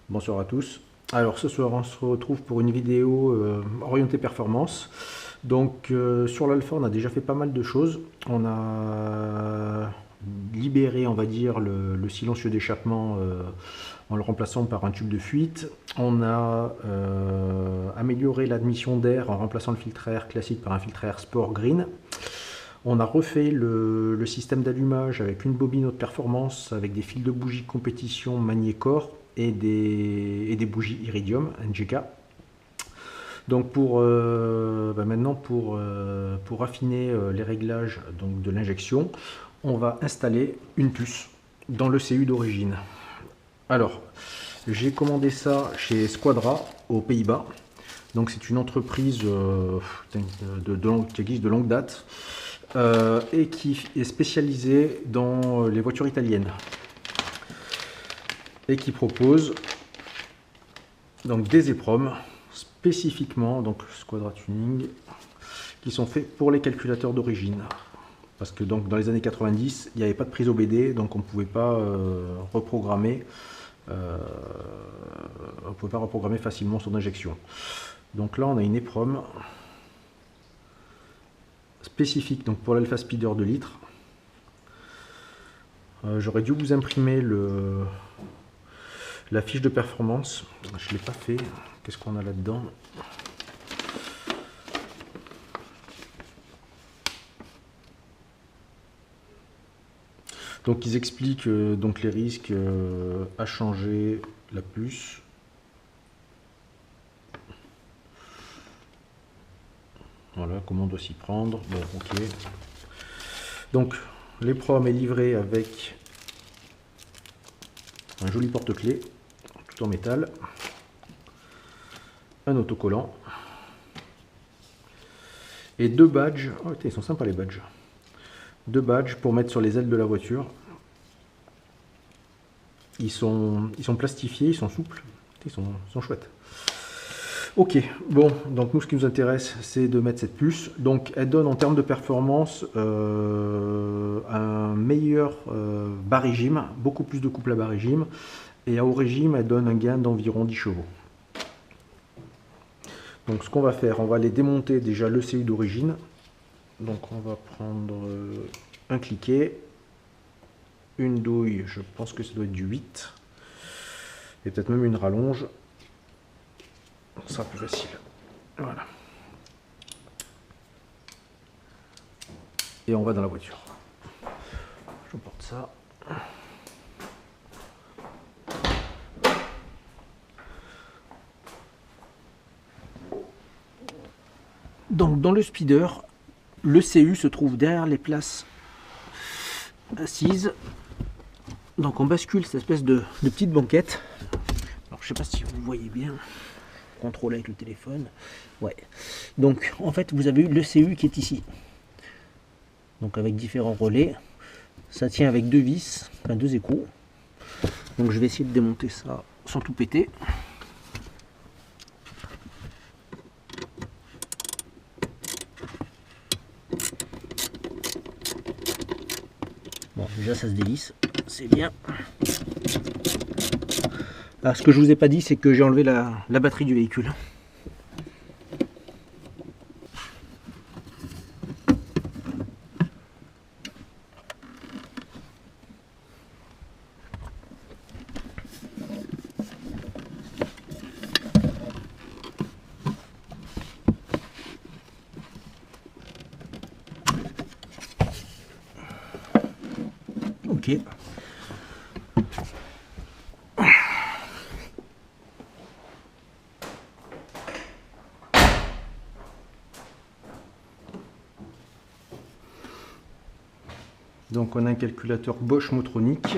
Bonsoir à tous. Alors ce soir on se retrouve pour une vidéo orientée performance. Donc sur l'Alpha on a déjà fait pas mal de choses. On a libéré on va dire le silencieux d'échappement en le remplaçant par un tube de fuite. On a amélioré l'admission d'air en remplaçant le filtre à air classique par un filtre à air Sport Green. On a refait le système d'allumage avec une bobine haute performance, avec des fils de bougies compétition Magnécor et des bougies Iridium NGK. Donc maintenant pour affiner les réglages donc, de l'injection, on va installer une puce dans le CU d'origine. Alors, j'ai commandé ça chez Squadra aux Pays-Bas. Donc c'est une entreprise qui existe de longue date. Et qui est spécialisé dans les voitures italiennes et qui propose donc des EPROM spécifiquement, donc Squadra Tuning, qui sont faits pour les calculateurs d'origine. Parce que donc dans les années 90, il n'y avait pas de prise OBD, donc on ne pouvait pas reprogrammer. On pouvait pas reprogrammer facilement son injection. Donc là, on a une EPROM spécifique donc pour l'Alpha Speeder 2 litres. J'aurais dû vous imprimer la fiche de performance. Je ne l'ai pas fait. Qu'est-ce qu'on a là-dedans? Donc ils expliquent donc les risques à changer la puce. Voilà comment on doit s'y prendre. Bon, ok. Donc l'EPROM est livré avec un joli porte-clés tout en métal, un autocollant et deux badges. Oh, ils sont sympas les badges. Deux badges pour mettre sur les ailes de la voiture. Ils sont plastifiés, ils sont souples, ils sont chouettes. Ok, bon, donc nous ce qui nous intéresse c'est de mettre cette puce. Donc elle donne en termes de performance un meilleur bas régime, beaucoup plus de couple à bas régime. Et à haut régime elle donne un gain d'environ 10 chevaux. Donc ce qu'on va faire, on va aller démonter déjà le CU d'origine. Donc on va prendre un cliquet, une douille, je pense que ça doit être du 8. Et peut-être même une rallonge. Ce sera plus facile. Voilà. Et on va dans la voiture. Je porte ça. Donc dans le speeder, le CU se trouve derrière les places assises. Donc on bascule cette espèce de petite banquette. Alors je sais pas si vous voyez bien. Contrôle avec le téléphone. Ouais. Donc en fait vous avez le CU qui est ici. Donc avec différents relais. Ça tient avec deux vis, enfin deux écrous. Donc je vais essayer de démonter ça sans tout péter. Bon, déjà ça se dévisse, c'est bien. Alors, ce que je vous ai pas dit, c'est que j'ai enlevé la batterie du véhicule. Ok. Donc on a un calculateur Bosch Motronic.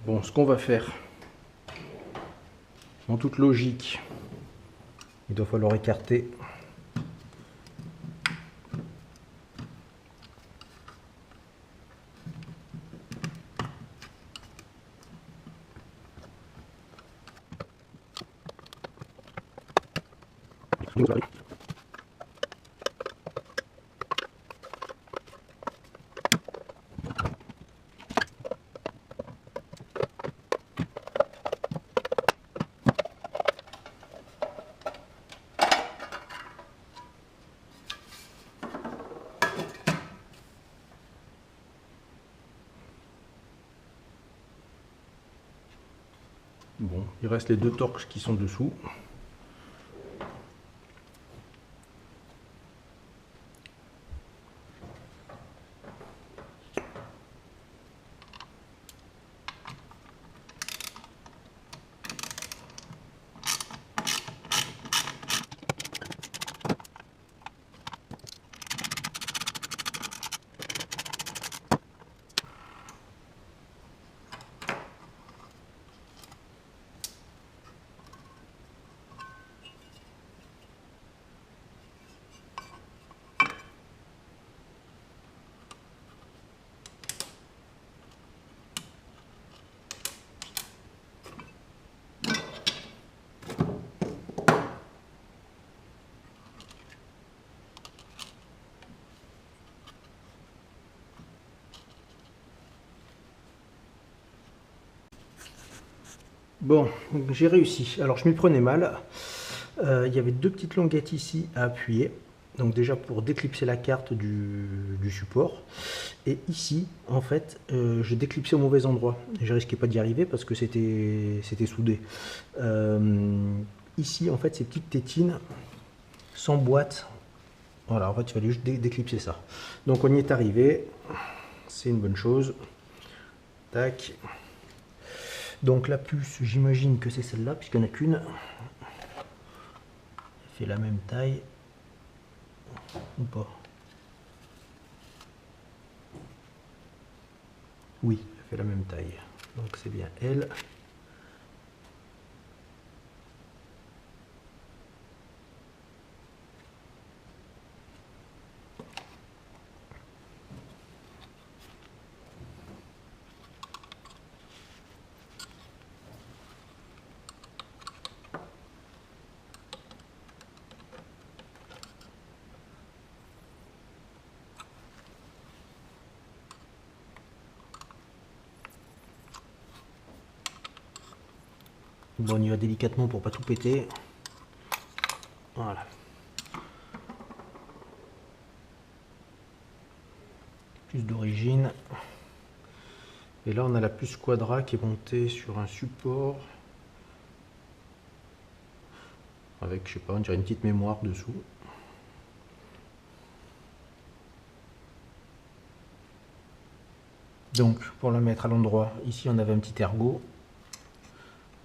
Bon, ce qu'on va faire, en toute logique, il doit falloir écarter il reste les deux torques qui sont dessous. Bon, j'ai réussi. Alors je m'y prenais mal. Il y avait deux petites languettes ici à appuyer. Donc déjà pour déclipser la carte du support. Et ici, en fait, je déclipsais au mauvais endroit. Je risquais pas d'y arriver parce que c'était soudé. Ici, en fait, ces petites tétines s'emboîtent. Voilà, en fait, il fallait juste déclipser ça. Donc on y est arrivé. C'est une bonne chose. Tac. Donc la puce, j'imagine que c'est celle-là, puisqu'il n'y en a qu'une. Elle fait la même taille. Ou pas? Oui, elle fait la même taille. Donc c'est bien elle. Bon, on y va délicatement pour pas tout péter. Voilà. Puce d'origine. Et là, on a la puce Quadra qui est montée sur un support avec, je sais pas, on dirait une petite mémoire dessous. Donc, pour la mettre à l'endroit, ici on avait un petit ergot.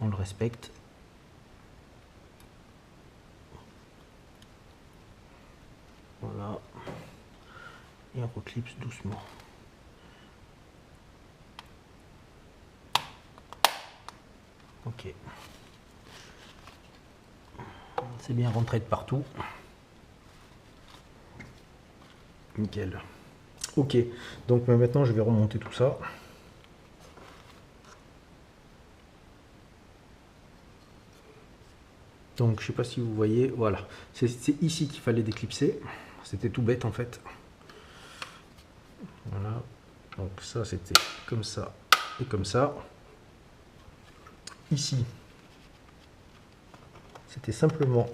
On le respecte. Voilà. Et on reclipse doucement. Ok. C'est bien rentré de partout. Nickel. Ok. Donc maintenant je vais remonter tout ça. Donc je sais pas si vous voyez, voilà. C'est ici qu'il fallait déclipser. C'était tout bête en fait. Voilà. Donc ça c'était comme ça et comme ça. Ici, c'était simplement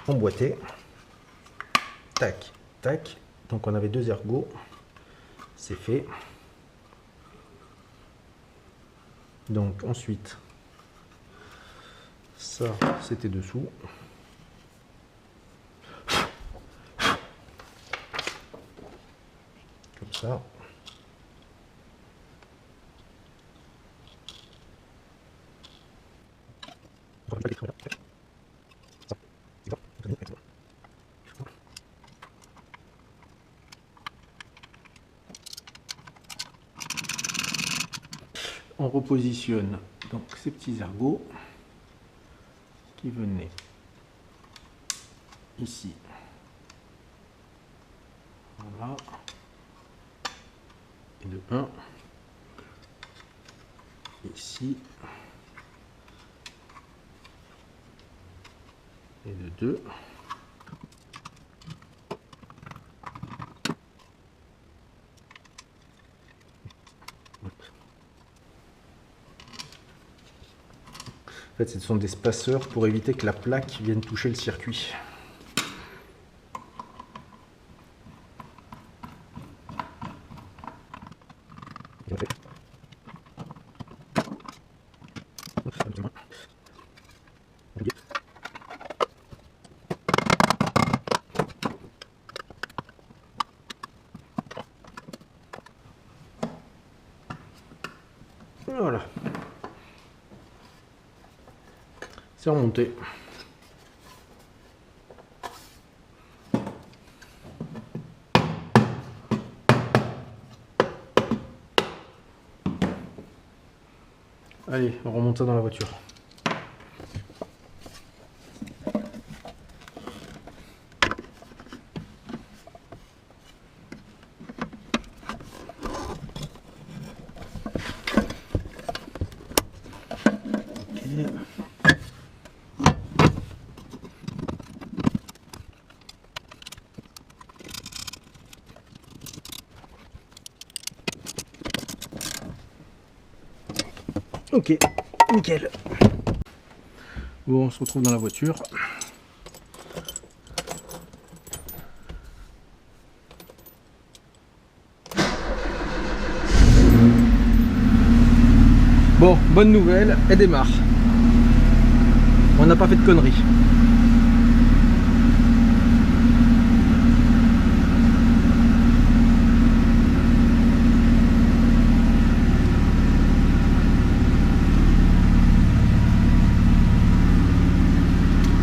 emboîté. Tac, tac. Donc on avait deux ergots. C'est fait. Donc ensuite, ça c'était dessous. Comme ça. On repositionne donc ces petits ergots qui venaient ici. Voilà. Et de 1 ici. Et de 2. En fait, ce sont des spaceurs pour éviter que la plaque vienne toucher le circuit. Voilà. C'est remonté. Allez, on remonte ça dans la voiture. Ok, nickel. Bon, on se retrouve dans la voiture. Bon, bonne nouvelle, elle démarre. On n'a pas fait de conneries.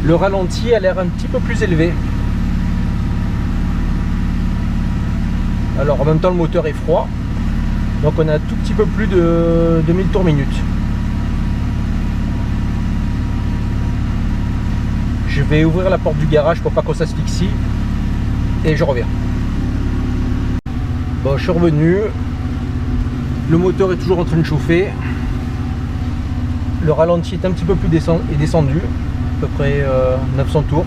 Le ralenti a l'air un petit peu plus élevé. Alors en même temps le moteur est froid. Donc on a un tout petit peu plus de 1000 tours minute. Je vais ouvrir la porte du garage pour pas qu'on s'asphyxie. Et je reviens. Bon, je suis revenu. Le moteur est toujours en train de chauffer. Le ralenti est un petit peu plus descendu. À peu près 900 tours.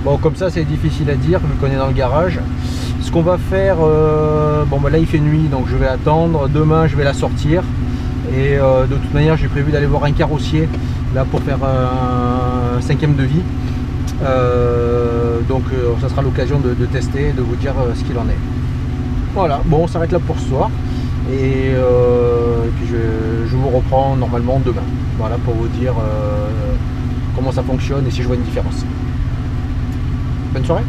Bon, comme ça c'est difficile à dire vu qu'on est dans le garage. Ce qu'on va faire, bon bah là il fait nuit donc je vais attendre. Demain je vais la sortir et de toute manière j'ai prévu d'aller voir un carrossier là pour faire un 5e devis. Donc ça sera l'occasion de tester, de vous dire ce qu'il en est. Voilà, bon on s'arrête là pour ce soir et puis je vous reprends normalement demain. Voilà pour vous dire comment ça fonctionne et si je vois une différence. Bonne soirée.